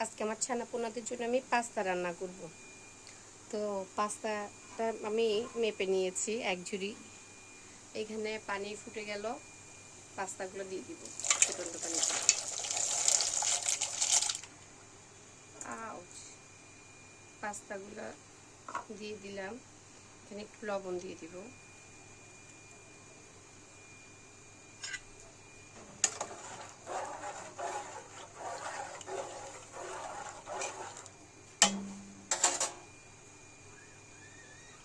আজকে আমার ছানাপোনাদের জন্য আমি পাস্তা রান্না করব। তো পাস্তাটা আমি মেপে নিয়েছি এক ঝুড়ি। এখানে পানি ফুটে গেল, পাস্তাগুলো দিয়ে দিব ফুটন্ত পানিতে। পাস্তাগুলো দিয়ে দিলাম, এখানে একটু লবণ দিয়ে দিব।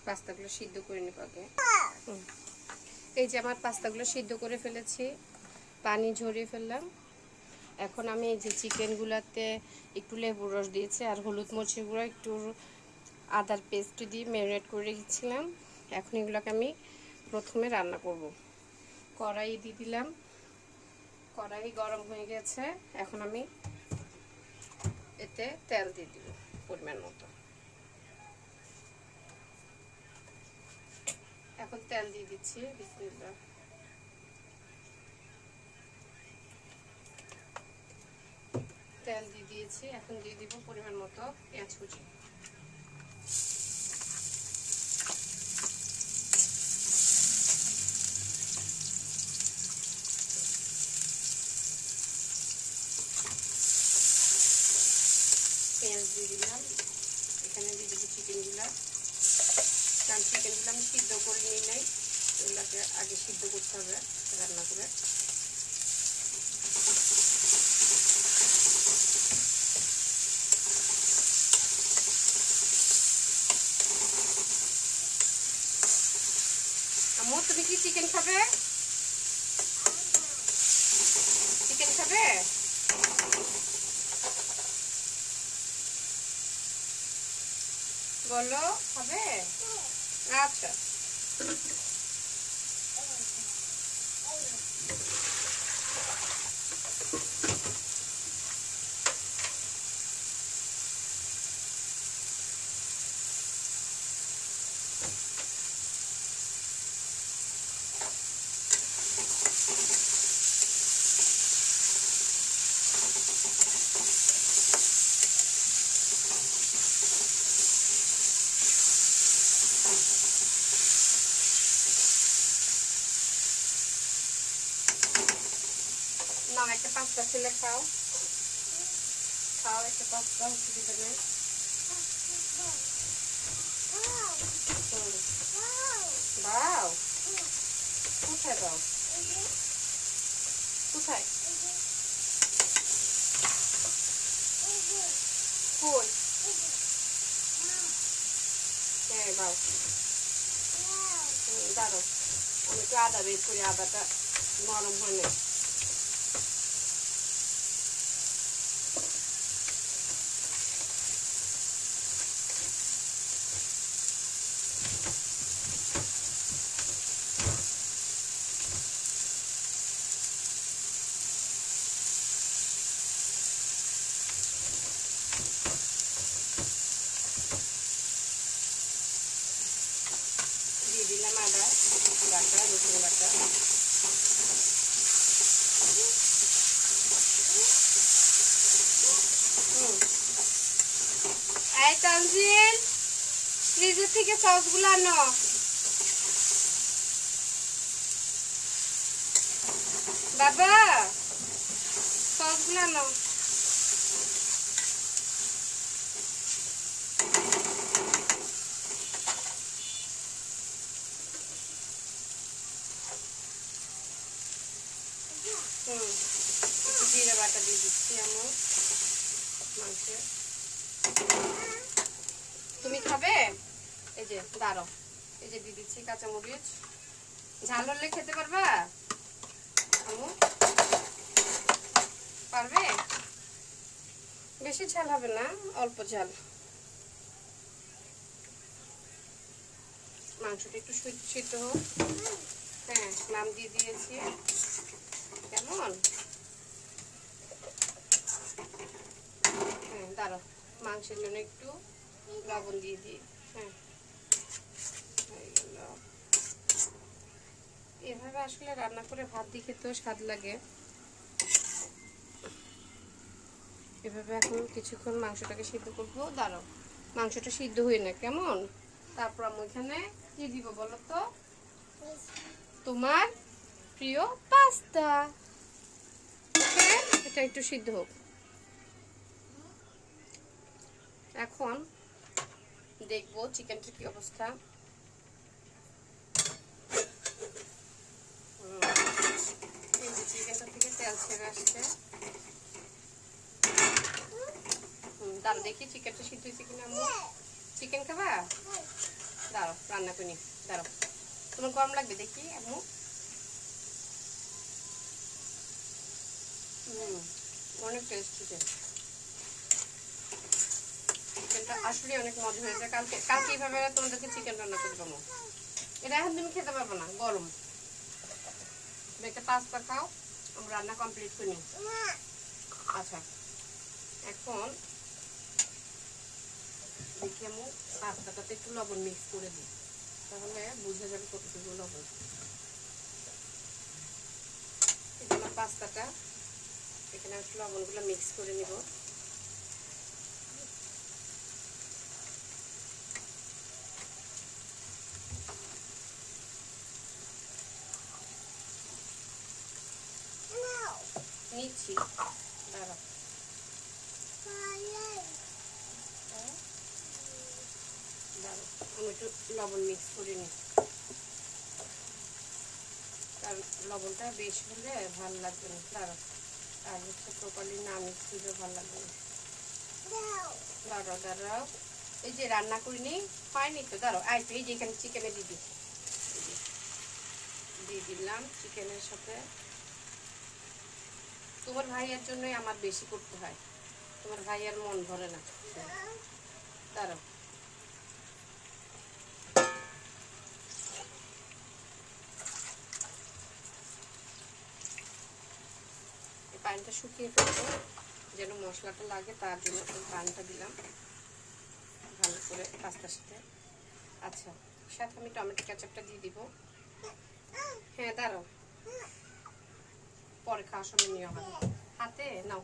পাস্তাগুলো সিদ্ধ করে নিব আগে। এই যে আমার পাস্তাগুলো সিদ্ধ করে ফেলেছি, পানি ঝরিয়ে ফেললাম। এখন আমি এই যে চিকেনগুলোতে একটু লেবুর রস দিয়েছি আর হলুদ মরিচের গুঁড়ো, একটু আদার পেস্ট দিয়ে ম্যারিনেট করে রেখেছিলাম। এখন এগুলোকে আমি প্রথমে রান্না করব। কড়াই দিয়ে দিলাম, কড়াই গরম হয়ে গেছে। এখন আমি এতে তেল দিয়ে দিব পরিমাণ মতো। এখন তেল দিয়ে দিচ্ছি, বিসমিল্লাহ। তেল দিয়ে দিয়েছি, এখন দিয়ে দিব পরিমাণ মতো পেঁয়াজ কুচি। পেঁয়াজ দিয়ে দিলাম, এখানে দিয়ে দেবো চিকেনগুলো। কারণ চিকেনগুলো আমি সিদ্ধ করে নিই নাই, এগুলোকে আগে সিদ্ধ করতে হবে রান্না করে। আম্মু তুমি কি চিকেন খাবে? চিকেন খাবে? বলো খাবে? আচ্ছা। নাও একটা পাস্তা ছেলে খাও, খাও একটা পাস্তা, অসুবিধা নেই। দাও, কোথায় দাও? কোথায়? কই? হ্যাঁ দাও। দাঁড়ো, আমি একটু আদা বের করি, আদাটা নরম হয় না। দিয়ে দিলাম আদা বাটা, রসুন বাটা। এই তানজিল, ফ্রিজের থেকে সসগুলো আনো। বাবা সসগুলো আনো। একটু জিরে বাটা দিয়ে দিচ্ছি আমার মাংসে। তুমি খাবে? এই যে দাঁড়ো, এই যে দিয়ে দিচ্ছি কাঁচামরিচ। ঝাল হলে খেতে পারবা আমু? পারবে? বেশি ঝাল হবে না, অল্প ঝাল। মাংসটা একটু সিদ্ধ হোক। হ্যাঁ নাম দিয়ে দিয়েছি। কেমন? হ্যাঁ দাঁড়ো, মাংসের জন্য একটু লবণ দিয়ে দিই। হ্যাঁ হয়ে গেল। এভাবে আসলে রান্না করে ভাত দিয়ে খেতেও স্বাদ লাগে। এভাবে এখন কিছুক্ষণ মাংসটাকে সিদ্ধ করবো। দাঁড়াও, মাংসটা সিদ্ধ হয়ে না কেমন, তারপর আমি ওইখানে কি দিব বলো তো? তোমার প্রিয় পাস্তা। ওকে, এটা একটু সিদ্ধ হোক। এখন দেখবো চিকেনটার কি অবস্থা। এই যে চিকেনটা থেকে তেল ছেড়ে আসছে। দাঁড়াও দেখি চিকেনটা সিদ্ধ হয়েছে কিনা। আম্মু চিকেন খাবা? দাঁড়াও রান্না করি। দাঁড়াও, তোমার গরম লাগবে দেখি আম্মু। অনেক টেস্ট হয়েছে চিকেনটা, আসলে অনেক মজা হয়েছে। কালকে কালকে এইভাবে তোমাদেরকে চিকেন রান্না করে দেবো। এটা এখন তুমি খেতে পারবো না, গরম। একটা পাস্তা খাও, আমরা রান্না কমপ্লিট করি। আচ্ছা, এখন দেখি আমি পাস্তাটাতে একটু লবণ মিক্স করে দিই, তাহলে বুঝে যাবে কতটুকু লবণ। এটা আমার পাস্তাটা, এখানে একটু লবণগুলো মিক্স করে নিব। নিচ্ছি, দাঁড়া। আমি একটু লবণ মিক্স করে নিই, কারণ লবণটা বেশ হলে ভালো লাগবে না। দাঁড়া, আর হচ্ছে প্রপারলি না মিক্স হলেও ভালো লাগবে না। দাঁড়াও দাঁড়াও, এই যে রান্না করিনি হয়নি তো, দাঁড়াও। এই যে এখানে চিকেনে দিয়ে দিলাম চিকেনের সাথে। তোমার ভাইয়ের জন্যই আমার বেশি করতে হয়, তোমার ভাইয়ের মন ভরে না। দাঁড়াও, এই পানিটা শুকিয়ে ফেলবো, যেন মশলাটা লাগে তার জন্য পানিটা দিলাম ভালো করে পাস্তার সাথে। আচ্ছা, সাথে আমি টমেটো কেচাপটা দিয়ে দিব। হ্যাঁ দাঁড়াও, পরে খাওয়ার সময় নিয়ে হবে। হাতে নাও,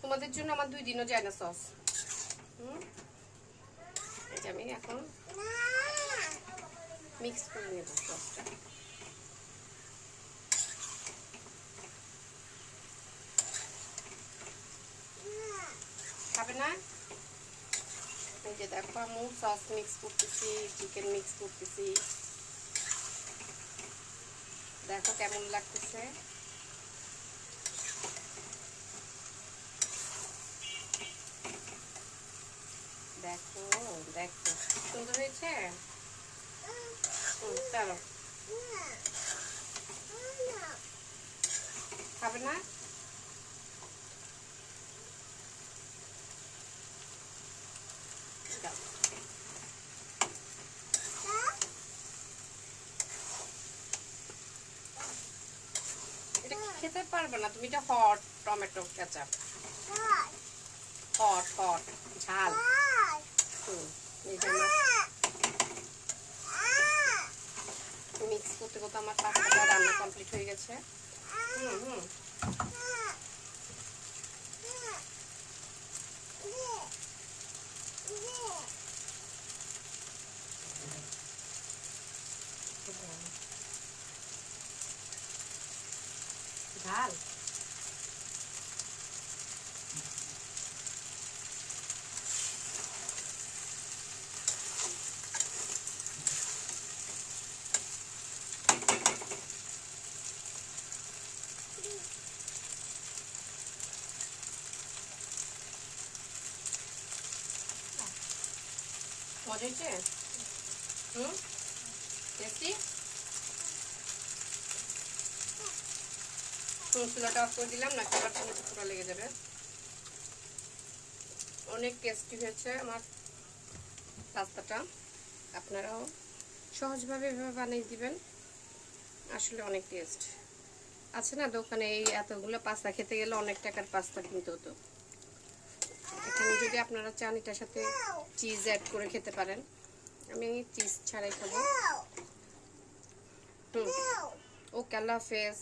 তোমাদের জন্য আমার 2 দিনও যায় না সস। এই যে আমি এখন মিক্স করে নেব সসটা। খাবে না? এই যে দেখো আমি সস মিক্স করতেছি, চিকেন মিক্স করতেছি, দেখো কেমন লাগতেছে। দেখো দেখো, সুন্দর হয়েছে। চলো, খাবে না? এটা খেতে পারবে না তুমি, এটা hot tomato ketchup, hot hot ঝাল। মিক্স করতে করতে আমার পাস্তাটা রান্না কমপ্লিট হয়ে গেছে। ঝাল মজা হয়েছে। টেস্টি। চুলাটা অফ করে দিলাম, না খাবার পুরো লেগে যাবে। অনেক টেস্টি হয়েছে আমার পাস্তাটা, আপনারাও সহজভাবে এভাবে বানিয়ে দিবেন, আসলে অনেক টেস্ট। আছে না দোকানে এই এতগুলো পাস্তা খেতে গেলে অনেক টাকার পাস্তা কিনতে হতো। এখানে যদি আপনারা চান এটার সাথে চিজ অ্যাড করে খেতে পারেন, আমি চিজ ছাড়াই খাবো। ওকে, আল্লাহ হাফেজ।